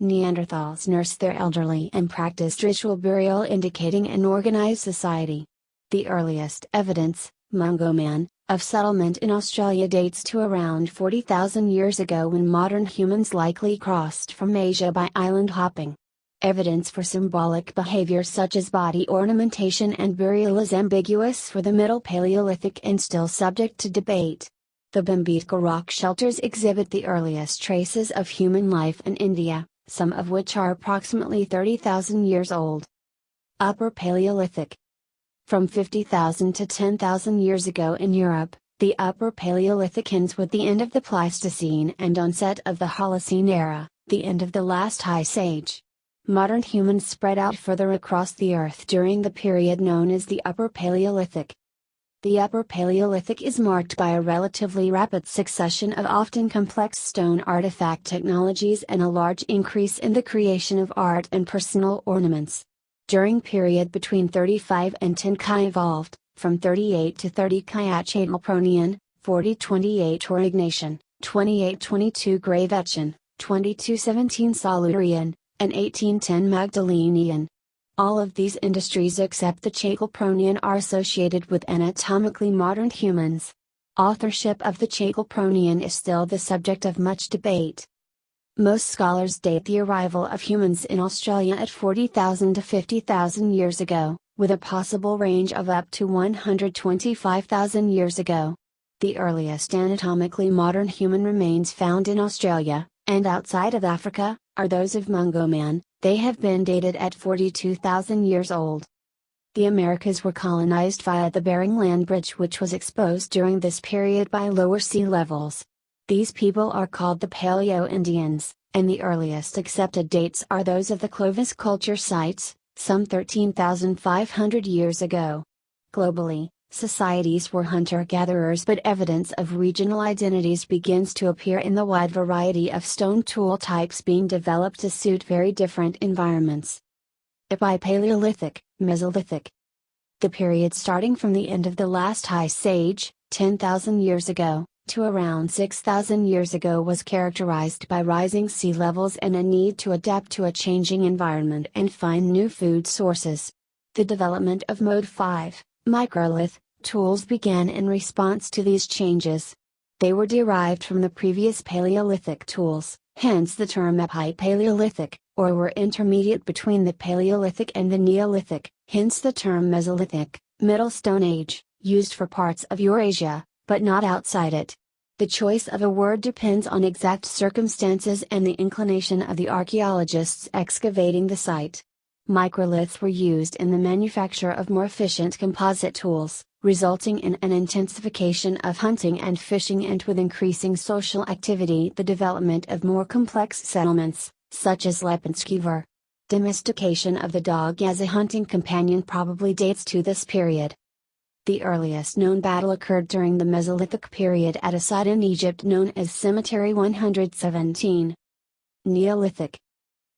Neanderthals nursed their elderly and practiced ritual burial indicating an organized society. The earliest evidence, Mungoman, of settlement in Australia dates to around 40,000 years ago when modern humans likely crossed from Asia by island hopping. Evidence for symbolic behavior such as body ornamentation and burial is ambiguous for the Middle Paleolithic and still subject to debate. The Bhimbetka rock shelters exhibit the earliest traces of human life in India, some of which are approximately 30,000 years old. Upper Paleolithic. From 50,000 to 10,000 years ago in Europe, the Upper Paleolithic ends with the end of the Pleistocene and onset of the Holocene era, the end of the last Ice Age. Modern humans spread out further across the Earth during the period known as the Upper Paleolithic. The Upper Paleolithic is marked by a relatively rapid succession of often complex stone artifact technologies and a large increase in the creation of art and personal ornaments. During period between 35 and 10 Chi evolved, from 38 to 30 Chi Chalcopyronian, 4028 Aurignacian, 2822 Gravettian, 2217 Solutarian, and 1810 Magdalenian. All of these industries except the Chalcopyronian are associated with anatomically modern humans. Authorship of the Chalcopyronian is still the subject of much debate. Most scholars date the arrival of humans in Australia at 40,000 to 50,000 years ago, with a possible range of up to 125,000 years ago. The earliest anatomically modern human remains found in Australia, and outside of Africa, are those of Mungo man. They have been dated at 42,000 years old. The Americas were colonized via the Bering Land Bridge, which was exposed during this period by lower sea levels. These people are called the Paleo-Indians, and the earliest accepted dates are those of the Clovis culture sites, some 13,500 years ago. Globally, societies were hunter-gatherers, but evidence of regional identities begins to appear in the wide variety of stone tool types being developed to suit very different environments. Epipaleolithic, Mesolithic. The period starting from the end of the last Ice Age, 10,000 years ago, to around 6,000 years ago was characterized by rising sea levels and a need to adapt to a changing environment and find new food sources. The development of Mode 5, microlith, tools began in response to these changes. They were derived from the previous Paleolithic tools, hence the term Epipaleolithic, or were intermediate between the Paleolithic and the Neolithic, hence the term Mesolithic, Middle Stone Age, used for parts of Eurasia, but not outside it. The choice of a word depends on exact circumstances and the inclination of the archaeologists excavating the site. Microliths were used in the manufacture of more efficient composite tools, resulting in an intensification of hunting and fishing, and with increasing social activity the development of more complex settlements, such as Lepinskiver. Domestication of the dog as a hunting companion probably dates to this period. The earliest known battle occurred during the Mesolithic period at a site in Egypt known as Cemetery 117. Neolithic.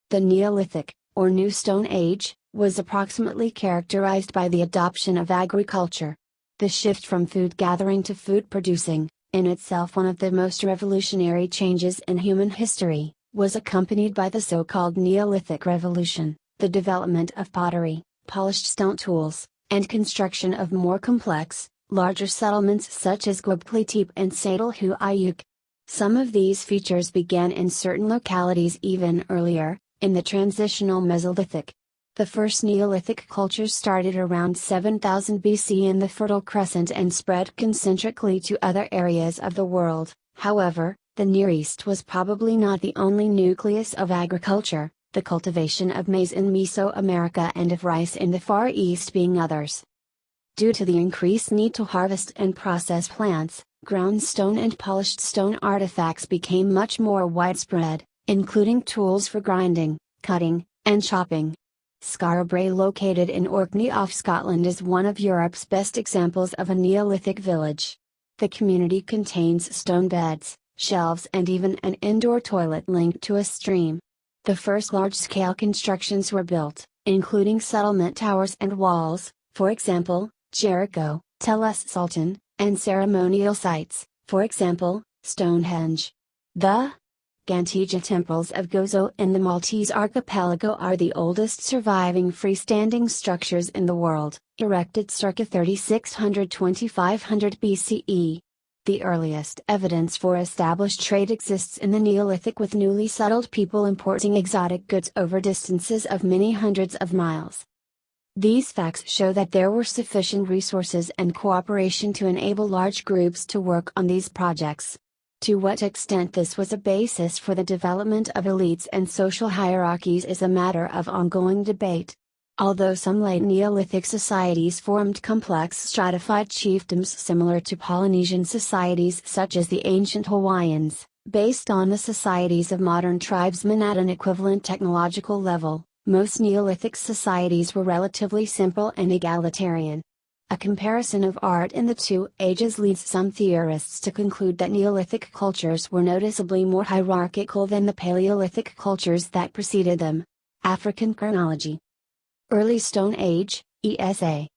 The Neolithic, or New Stone Age, was approximately characterized by the adoption of agriculture. The shift from food gathering to food producing, in itself one of the most revolutionary changes in human history, was accompanied by the so-called Neolithic Revolution, the development of pottery, polished stone tools, and construction of more complex, larger settlements such as Göbekli Tepe and Çatalhöyük Ayuk. Some of these features began in certain localities even earlier, in the transitional Mesolithic. The first Neolithic cultures started around 7000 BC in the Fertile Crescent and spread concentrically to other areas of the world. However, the Near East was probably not the only nucleus of agriculture, the cultivation of maize in Mesoamerica and of rice in the Far East being others. Due to the increased need to harvest and process plants, ground stone and polished stone artifacts became much more widespread, including tools for grinding, cutting, and chopping. Skara located in Orkney off Scotland is one of Europe's best examples of a Neolithic village. The community contains stone beds, shelves and even an indoor toilet linked to a stream. The first large-scale constructions were built, including settlement towers and walls, for example, Jericho, Tel Es Sultan, and ceremonial sites, for example, Stonehenge. The Gantija temples of Gozo in the Maltese archipelago are the oldest surviving freestanding structures in the world, erected circa 3600–2500 BCE. The earliest evidence for established trade exists in the Neolithic, with newly settled people importing exotic goods over distances of many hundreds of miles. These facts show that there were sufficient resources and cooperation to enable large groups to work on these projects. To what extent this was a basis for the development of elites and social hierarchies is a matter of ongoing debate. Although some late Neolithic societies formed complex stratified chiefdoms similar to Polynesian societies such as the ancient Hawaiians, based on the societies of modern tribesmen at an equivalent technological level, most Neolithic societies were relatively simple and egalitarian. A comparison of art in the two ages leads some theorists to conclude that Neolithic cultures were noticeably more hierarchical than the Paleolithic cultures that preceded them. African chronology. Early Stone Age, ESA.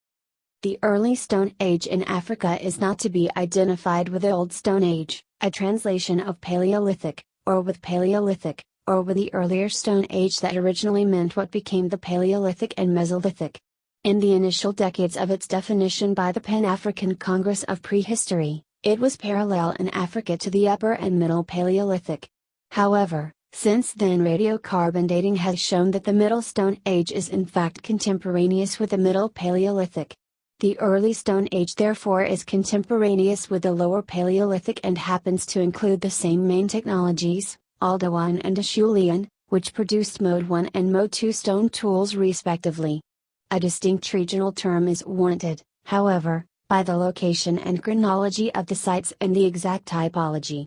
The Early Stone Age in Africa is not to be identified with the Old Stone Age, a translation of Paleolithic, or with Paleolithic, or with the earlier Stone Age that originally meant what became the Paleolithic and Mesolithic. In the initial decades of its definition by the Pan-African Congress of Prehistory, it was parallel in Africa to the Upper and Middle Paleolithic. However, since then radiocarbon dating has shown that the Middle Stone Age is in fact contemporaneous with the Middle Paleolithic. The Early Stone Age therefore is contemporaneous with the Lower Paleolithic and happens to include the same main technologies, Aldoan and Acheulean, which produced Mode 1 and Mode 2 stone tools respectively. A distinct regional term is warranted, however, by the location and chronology of the sites and the exact typology.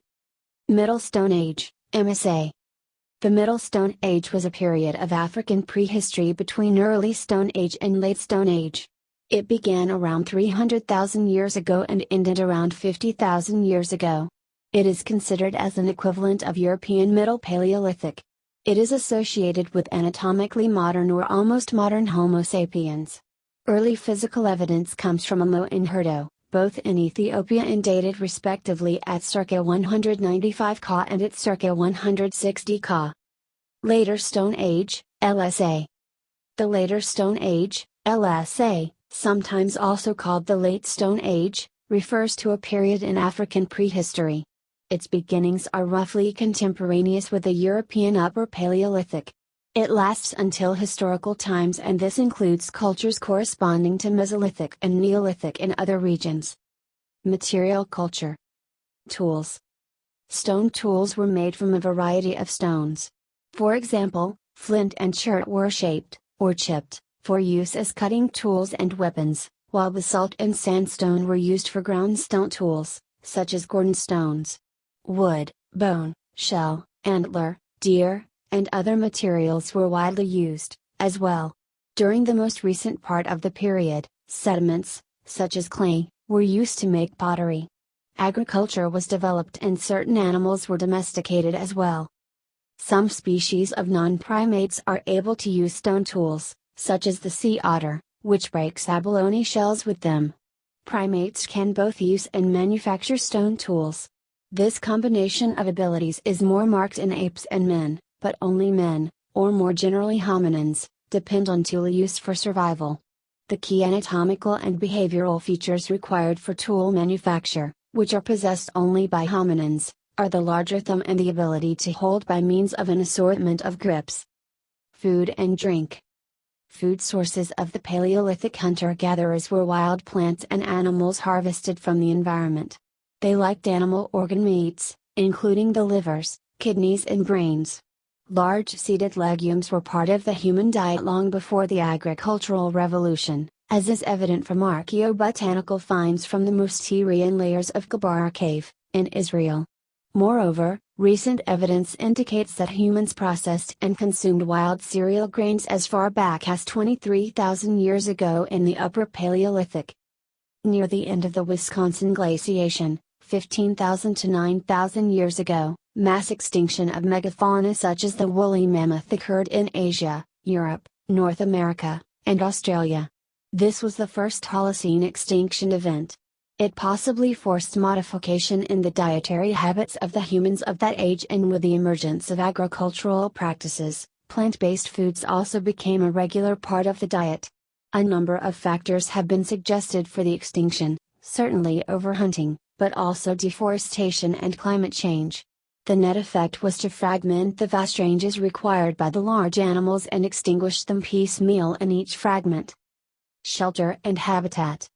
Middle Stone Age, MSA. The Middle Stone Age was a period of African prehistory between Early Stone Age and Late Stone Age. It began around 300,000 years ago and ended around 50,000 years ago. It is considered as an equivalent of European Middle Paleolithic. It is associated with anatomically modern or almost modern Homo sapiens. Early physical evidence comes from Amo and Herto, both in Ethiopia and dated respectively at circa 195 Ka and at circa 160 Ka. Later Stone Age, LSA. The Later Stone Age, LSA, sometimes also called the Late Stone Age, refers to a period in African prehistory. Its beginnings are roughly contemporaneous with the European Upper Paleolithic. It lasts until historical times and this includes cultures corresponding to Mesolithic and Neolithic in other regions. Material culture. Tools. Stone tools were made from a variety of stones. For example, flint and chert were shaped, or chipped, for use as cutting tools and weapons, while basalt and sandstone were used for ground stone tools, such as Gordon stones. Wood, bone, shell, antler, deer, and other materials were widely used, as well. During the most recent part of the period, sediments, such as clay, were used to make pottery. Agriculture was developed and certain animals were domesticated as well. Some species of non-primates are able to use stone tools, such as the sea otter, which breaks abalone shells with them. Primates can both use and manufacture stone tools. This combination of abilities is more marked in apes and men, but only men, or more generally hominins, depend on tool use for survival. The key anatomical and behavioral features required for tool manufacture, which are possessed only by hominins, are the larger thumb and the ability to hold by means of an assortment of grips. Food and drink. Food sources of the Paleolithic hunter-gatherers were wild plants and animals harvested from the environment. They liked animal organ meats, including the livers, kidneys and brains. Large seeded legumes were part of the human diet long before the agricultural revolution, as is evident from archaeobotanical finds from the Mousterian layers of Gabara Cave, in Israel. Moreover, recent evidence indicates that humans processed and consumed wild cereal grains as far back as 23,000 years ago in the Upper Paleolithic. Near the end of the Wisconsin glaciation, 15,000 to 9,000 years ago, mass extinction of megafauna such as the woolly mammoth occurred in Asia, Europe, North America, and Australia. This was the first Holocene extinction event. It possibly forced modification in the dietary habits of the humans of that age, and with the emergence of agricultural practices, plant-based foods also became a regular part of the diet. A number of factors have been suggested for the extinction, certainly overhunting, but also deforestation and climate change. The net effect was to fragment the vast ranges required by the large animals and extinguish them piecemeal in each fragment. Shelter and habitat.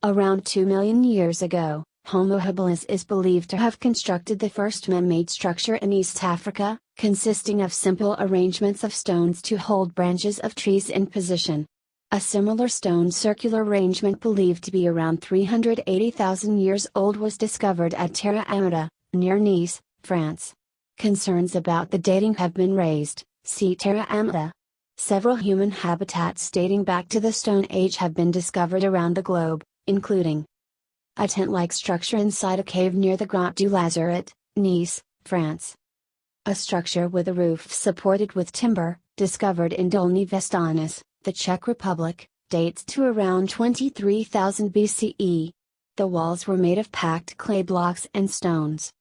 Around 2 million years ago, Homo habilis is believed to have constructed the first man-made structure in East Africa, consisting of simple arrangements of stones to hold branches of trees in position. A similar stone circular arrangement believed to be around 380,000 years old was discovered at Terra Amata, near Nice, France. Concerns about the dating have been raised, see Terra Amata. Several human habitats dating back to the Stone Age have been discovered around the globe, including a tent-like structure inside a cave near the Grotte du Lazaret, Nice, France. A structure with a roof supported with timber, discovered in Dolní Věstonice, the Czech Republic, dates to around 23,000 BCE. The walls were made of packed clay blocks and stones.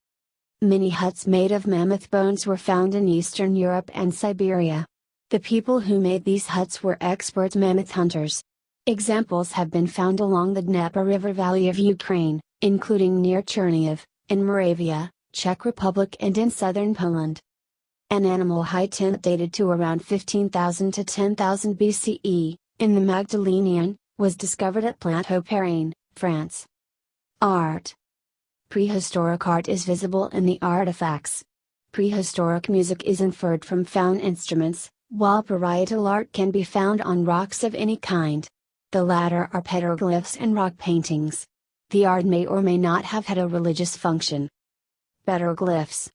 Many huts made of mammoth bones were found in Eastern Europe and Siberia. The people who made these huts were expert mammoth hunters. Examples have been found along the Dnieper River valley of Ukraine, including near Chernihiv, in Moravia, Czech Republic and in southern Poland. An animal hide tent dated to around 15,000 to 10,000 BCE, in the Magdalenian, was discovered at Plateau-Périgny, France. Art. Prehistoric art is visible in the artifacts. Prehistoric music is inferred from found instruments, while parietal art can be found on rocks of any kind. The latter are petroglyphs and rock paintings. The art may or may not have had a religious function. Petroglyphs.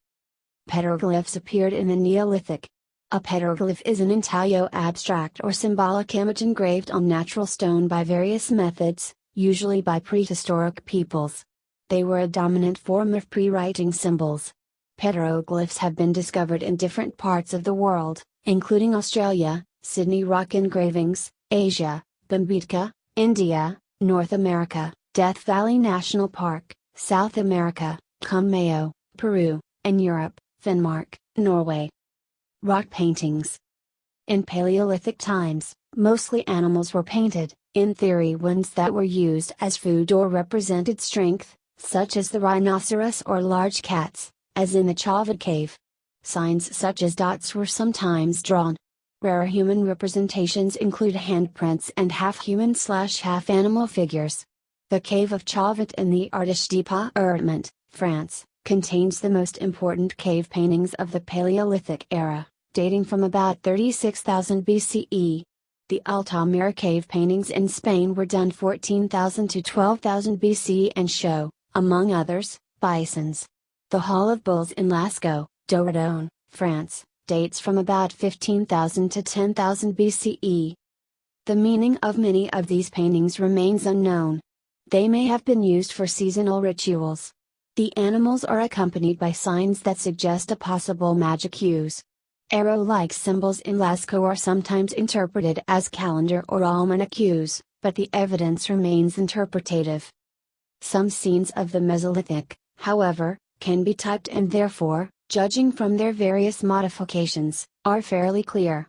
Petroglyphs appeared in the Neolithic. A petroglyph is an intaglio abstract or symbolic image engraved on natural stone by various methods, usually by prehistoric peoples. They were a dominant form of pre-writing symbols. Petroglyphs have been discovered in different parts of the world, including Australia, Sydney rock engravings, Asia, Bambetka, India, North America, Death Valley National Park, South America, Cumayo, Peru, and Europe, Denmark, Norway. Rock paintings. In Paleolithic times, mostly animals were painted, in theory ones that were used as food or represented strength, such as the rhinoceros or large cats, as in the Chavad cave. Signs such as dots were sometimes drawn. Rare human representations include handprints and half-human/half-animal figures. The cave of Chauvet in the Ardèche Department, France, contains the most important cave paintings of the Paleolithic era, dating from about 36,000 BCE. The Altamira cave paintings in Spain were done 14,000 to 12,000 BC and show, among others, bisons. The Hall of Bulls in Lascaux, Dordogne, France, dates from about 15,000 to 10,000 BCE. The meaning of many of these paintings remains unknown. They may have been used for seasonal rituals. The animals are accompanied by signs that suggest a possible magic use. Arrow-like symbols in Lascaux are sometimes interpreted as calendar or almanac cues, but the evidence remains interpretative. Some scenes of the Mesolithic, however, can be typed and therefore, judging from their various modifications, are fairly clear.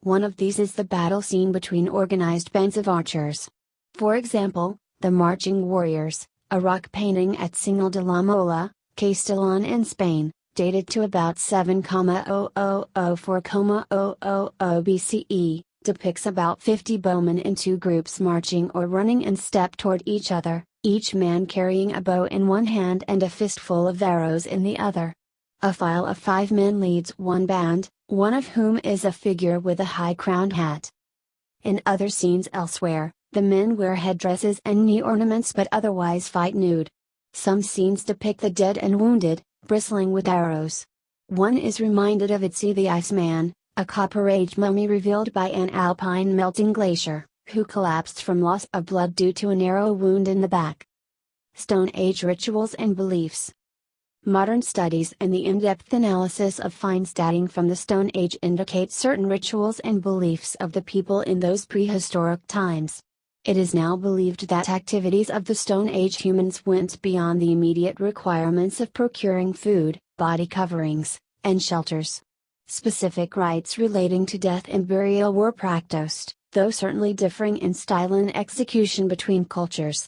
One of these is the battle scene between organized bands of archers. For example, the Marching Warriors, a rock painting at Señal de la Mola, Castellón in Spain, dated to about 7,000–4,000 BCE, depicts about 50 bowmen in two groups marching or running in step toward each other, each man carrying a bow in one hand and a fistful of arrows in the other. A file of 5 men leads one band, one of whom is a figure with a high-crowned hat. In other scenes elsewhere, the men wear headdresses and knee ornaments but otherwise fight nude. Some scenes depict the dead and wounded, bristling with arrows. One is reminded of Ötzi the Iceman, a Copper-Age mummy revealed by an alpine melting glacier, who collapsed from loss of blood due to an arrow wound in the back. Stone Age rituals and beliefs. Modern studies and the in-depth analysis of finds dating from the Stone Age indicate certain rituals and beliefs of the people in those prehistoric times. It is now believed that activities of the Stone Age humans went beyond the immediate requirements of procuring food, body coverings, and shelters. Specific rites relating to death and burial were practiced, though certainly differing in style and execution between cultures.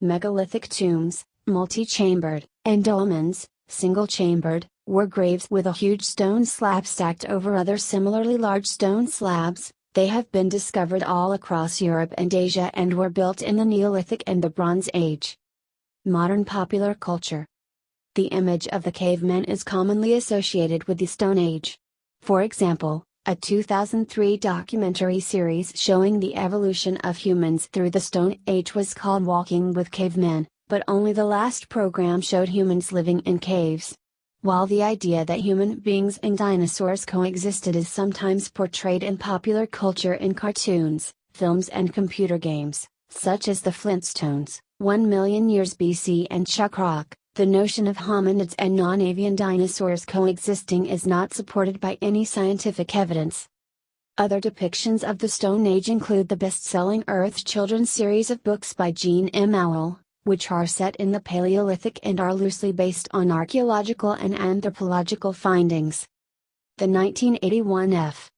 Megalithic tombs, multi-chambered, and dolmens, single-chambered, were graves with a huge stone slab stacked over other similarly large stone slabs. They have been discovered all across Europe and Asia and were built in the Neolithic and the Bronze Age. Modern popular culture. The image of the caveman is commonly associated with the Stone Age. For example, a 2003 documentary series showing the evolution of humans through the Stone Age was called Walking with Cavemen, but only the last program showed humans living in caves. While the idea that human beings and dinosaurs coexisted is sometimes portrayed in popular culture in cartoons, films and computer games, such as the Flintstones, 1 million years BC and Chuck Rock, the notion of hominids and non-avian dinosaurs coexisting is not supported by any scientific evidence. Other depictions of the Stone Age include the best-selling Earth Children series of books by Jean M. Auel, which are set in the Paleolithic and are loosely based on archaeological and anthropological findings. The 1981 F.